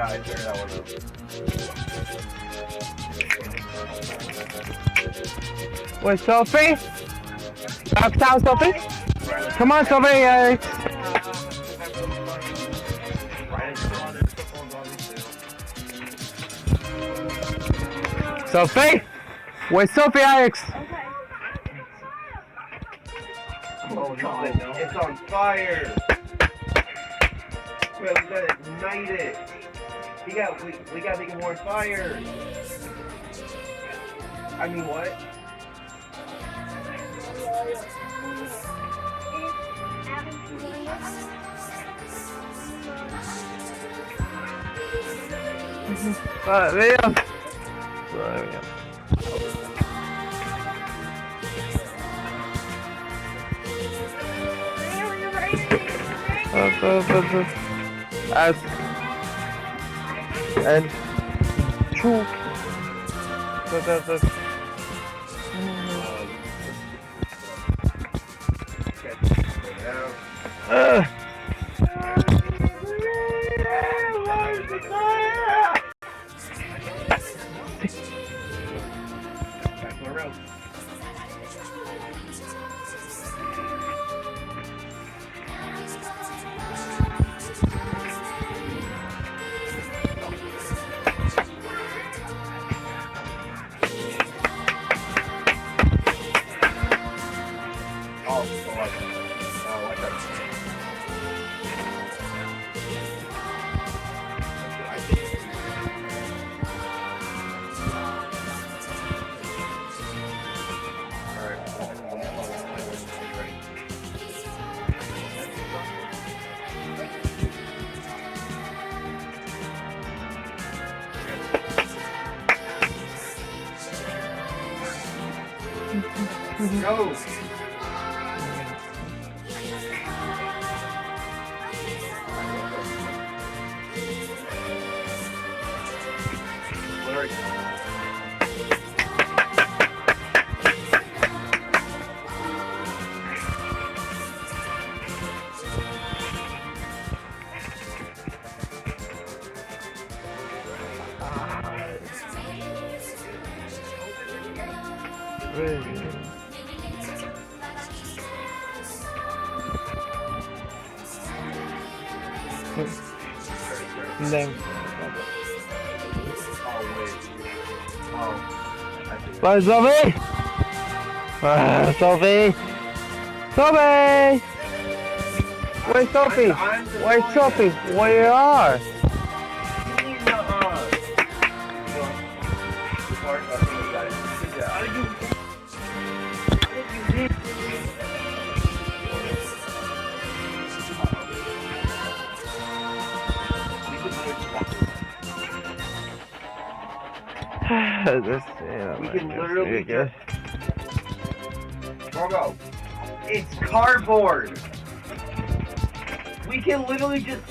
I figured that one out. Wait, Sophie? Downtown, Sophie? Come on, Sophie. Sophie? Where's Sophie, Alex? Oh no, it's on fire! Wait, we gotta ignite it! We gotta make it more fire! I mean, what? Liam! As and two. Go! Then. Bye, Sophie! Sophie! Sophie! Where's Sophie? Where's Sophie? Where you are? We can literally just... Margo, it's cardboard! We can literally just...